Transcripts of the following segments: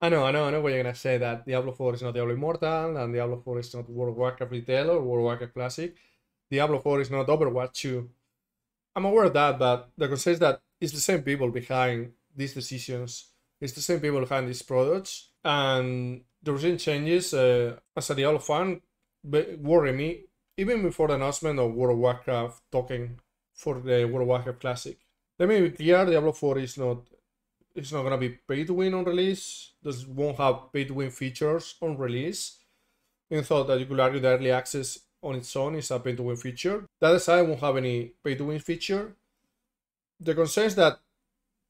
I know what you're gonna say, that Diablo 4 is not Diablo Immortal, and Diablo 4 is not World of Warcraft Retail or World of Warcraft Classic. Diablo 4 is not Overwatch 2. I'm aware of that, but the concern is that it's the same people behind these decisions. It's the same people behind these products, and the recent changes, as a Diablo fan, worry me even before the announcement of World of Warcraft token for the World of Warcraft Classic. Let me be clear: Diablo 4 is not. It's not gonna be pay to win on release. This won't have pay to win features on release. Even though that you could argue that early access on its own is a pay to win feature. That aside, won't have any pay to win feature. The concern is that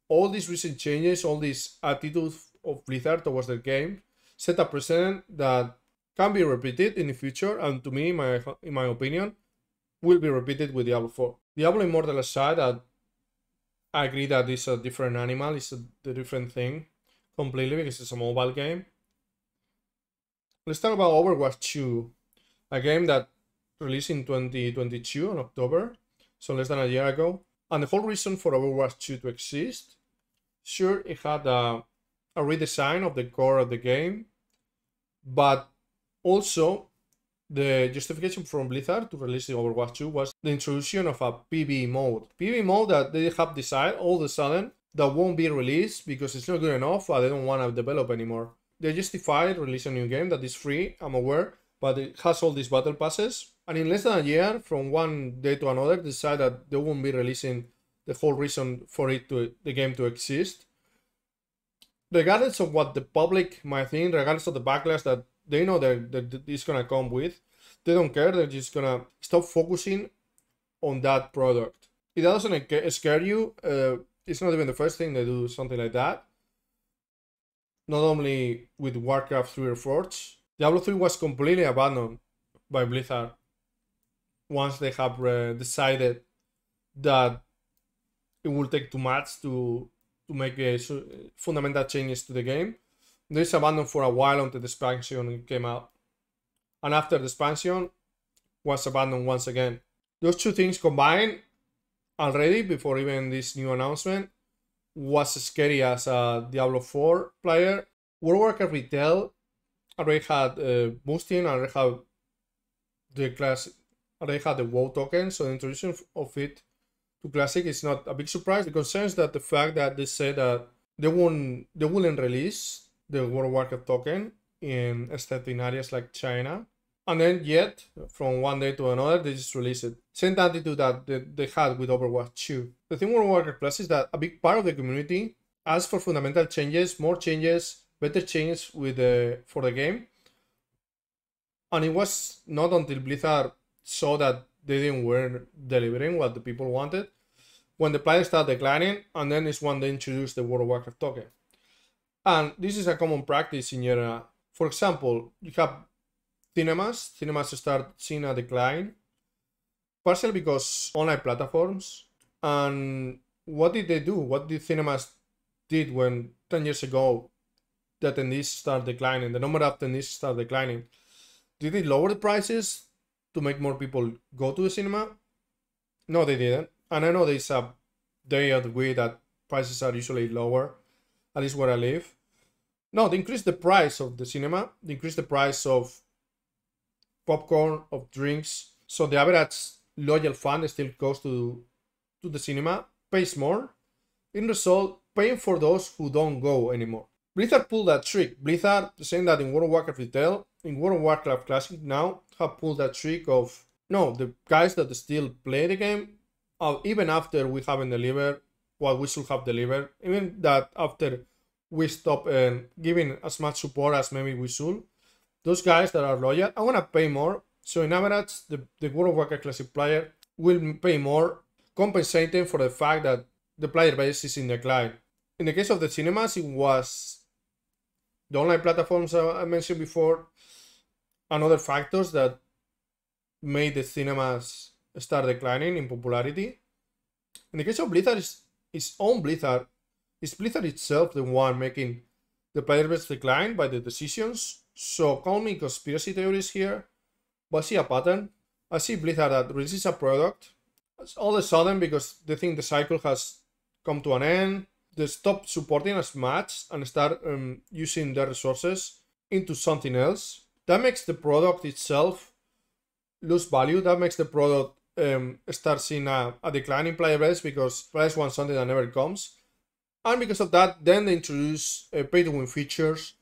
all these recent changes, all this attitude of Blizzard towards the game, set a precedent that can be repeated in the future, and to me, in my opinion, will be repeated with Diablo 4. Diablo Immortal aside, I agree that it's a different animal, it's a different thing completely because it's a mobile game. Let's talk about Overwatch 2, a game that released in 2022 in October, so less than a year ago. And the whole reason for Overwatch 2 to exist, sure, it had a redesign of the core of the game, but also the justification from Blizzard to release the Overwatch 2 was the introduction of a PvE mode. PvE mode that they have decided all of a sudden that won't be released because it's not good enough or they don't want to develop anymore. They justified releasing a new game that is free, I'm aware, but it has all these battle passes. And in less than a year, from one day to another, they decided that they won't be releasing the whole reason for the game to exist. Regardless of what the public might think, regardless of the backlash that they know that it's gonna come with, they don't care. They're just gonna stop focusing on that product. It doesn't scare you. It's not even the first thing they do something like that. Not only with Warcraft 3 Reforged, Diablo 3 was completely abandoned by Blizzard once they have decided that it will take too much to make fundamental changes to the game. This abandoned for a while until the expansion came out. And after the expansion, was abandoned once again. Those two things combined already, before even this new announcement, was as scary as a Diablo 4 player. World of Warcraft Retail already had boosting, already had the class, already had the WoW token, so the introduction of it to Classic is not a big surprise. The concern is that the fact that they said that they wouldn't release the World of Warcraft token in certain areas like China, and then yet from one day to another they just release it. Same attitude that they had with Overwatch 2. The thing with World of Warcraft Plus is that a big part of the community asked for fundamental changes, more changes, better changes for the game, and it was not until Blizzard saw that they weren't delivering what the people wanted when the players started declining, and then is when they introduced the World of Warcraft token. And this is a common practice in general. For example, you have cinemas start seeing a decline, partially because online platforms. And what did they do? What did cinemas did when 10 years ago the attendees start declining, the number of attendees start declining? Did they lower the prices to make more people go to the cinema? No, they didn't. And I know there's a day of the week that prices are usually lower, at least where I live. No, they increased the price of the cinema, they increased the price of popcorn, of drinks. So the average loyal fan still goes to the cinema, pays more. In result, paying for those who don't go anymore. Blizzard pulled that trick. Blizzard saying that in World of Warcraft Retail, in World of Warcraft Classic now, have pulled that trick of, no, the guys that still play the game, even after we haven't delivered what we should have delivered, even that after we stop giving as much support as maybe we should, those guys that are loyal, I want to pay more. So in average, the World of Warcraft Classic player will pay more, compensating for the fact that the player base is in decline. In the case of the cinemas, it was the online platforms I mentioned before and other factors that made the cinemas start declining in popularity. In the case of Blizzard, it's own Blizzard. Is Blizzard itself the one making the player base decline by the decisions? So call me conspiracy theories here, but I see a pattern. I see Blizzard that releases a product all of a sudden because they think the cycle has come to an end. they stop supporting as much and start using their resources into something else. That makes the product itself lose value. That makes the product start seeing a decline in player base because players want something that never comes. And because of that, then they introduce pay-to-win features.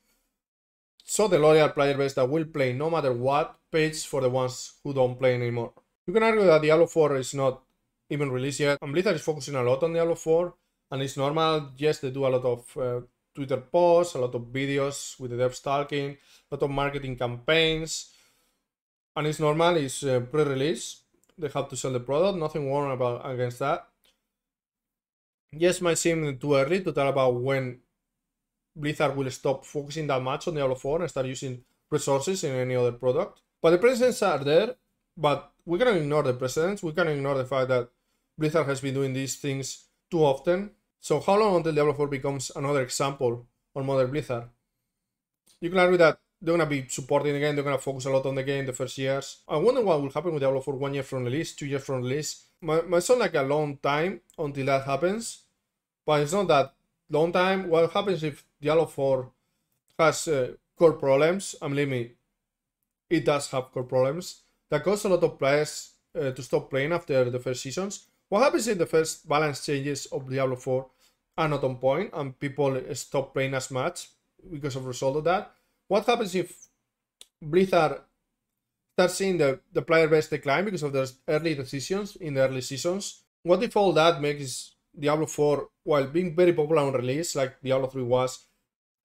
So the loyal player base that will play no matter what pays for the ones who don't play anymore. You can argue that Diablo 4 is not even released yet, and Blizzard is focusing a lot on Diablo 4, and it's normal. Yes, they do a lot of Twitter posts, a lot of videos with the devs talking, a lot of marketing campaigns, and it's normal. It's pre-release. They have to sell the product. Nothing wrong against that. Yes, might seem too early to tell about when Blizzard will stop focusing that much on Diablo 4 and start using resources in any other product. But the precedents are there, but we cannot ignore the precedents. We cannot ignore the fact that Blizzard has been doing these things too often. So how long until Diablo 4 becomes another example on modern Blizzard? You can argue that they're going to be supporting the game, they're going to focus a lot on the game the first years. I wonder what will happen with Diablo 4 1 year from release, 2 years from release. Might sound like a long time until that happens, but it's not that long time. What happens if Diablo 4 has core problems? And believe me, it does have core problems that cause a lot of players to stop playing after the first seasons. What happens if the first balance changes of Diablo 4 are not on point and people stop playing as much because of the result of that? What happens if Blizzard starts seeing the player base decline because of their early decisions in the early seasons? What if all that makes Diablo 4, while being very popular on release, like Diablo 3 was,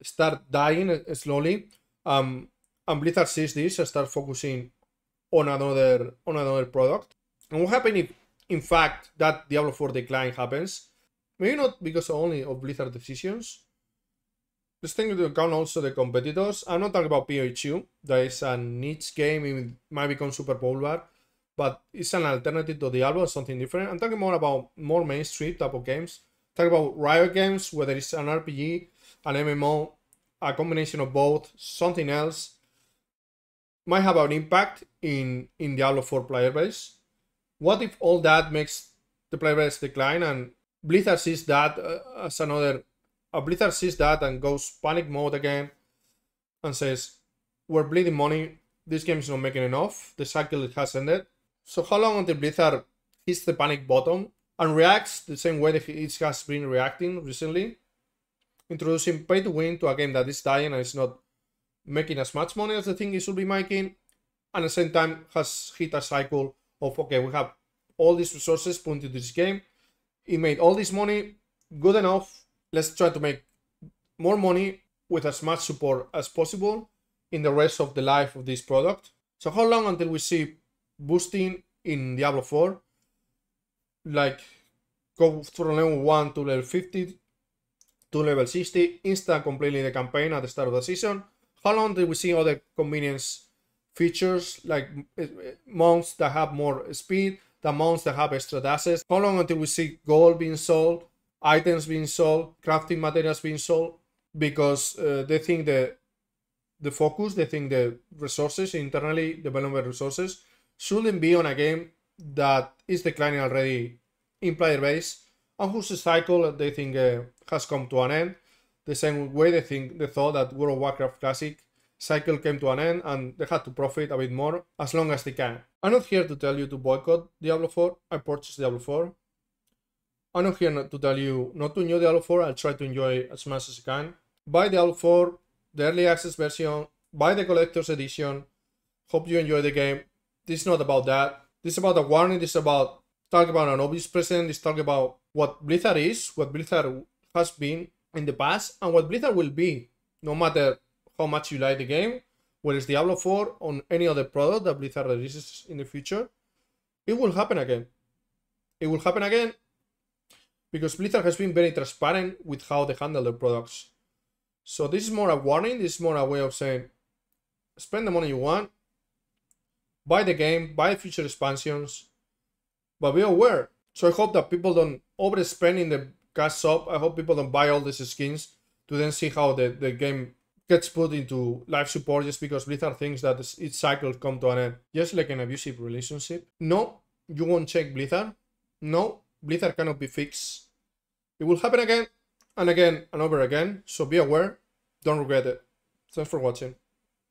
start dying slowly? And Blizzard sees this and start focusing on another product. And what happens if, in fact, that Diablo 4 decline happens? Maybe not because only of Blizzard decisions. Let's take into account also the competitors. I'm not talking about PoE2. That is a niche game. It might become super popular, but it's an alternative to Diablo, something different. I'm talking more about more mainstream type of games. Talking about Riot games, whether it's an RPG, an MMO, a combination of both, something else, might have an impact in Diablo 4 player base. What if all that makes the player base decline and Blizzard sees that as another... Blizzard sees that and goes panic mode again and says, we're bleeding money, this game is not making enough, the cycle has ended. So how long until Blizzard hits the panic button and reacts the same way that it has been reacting recently, introducing pay to win to a game that is dying and is not making as much money as the thing it should be making, and at the same time has hit a cycle of, okay, we have all these resources put into this game, it made all this money, good enough, let's try to make more money with as much support as possible in the rest of the life of this product. So how long until we see boosting in Diablo 4, like go from level 1 to level 50 to level 60, instant completely the campaign at the start of the season? How long until we see other convenience features like mounts that have more speed, the mounts that have extra dashes? How long until we see gold being sold, items being sold, crafting materials being sold? Because they think the focus, they think the resources, internally development resources, shouldn't be on a game that is declining already in player base and whose cycle they think has come to an end. The same way they thought that World of Warcraft Classic cycle came to an end and they had to profit a bit more as long as they can. I'm not here to tell you to boycott Diablo 4. I purchased Diablo 4. I'm not here to tell you not to enjoy Diablo 4. I'll try to enjoy it as much as I can. Buy Diablo 4, the early access version, buy the collector's edition. Hope you enjoy the game. This is not about that. This is about a warning. This is about talking about an obvious precedent. This is talking about what Blizzard is, what Blizzard has been in the past, and what Blizzard will be, no matter how much you like the game, whether it's Diablo 4 or any other product that Blizzard releases in the future. It will happen again. It will happen again because Blizzard has been very transparent with how they handle their products. So this is more a warning. This is more a way of saying, spend the money you want, buy the game, buy future expansions, but be aware. So I hope that people don't overspend in the cash shop. I hope people don't buy all these skins to then see how the game gets put into live support just because Blizzard thinks that its cycle come to an end. Just like an abusive relationship. No, you won't check Blizzard. No, Blizzard cannot be fixed. It will happen again, and again and over again, so be aware, don't regret it. Thanks for watching.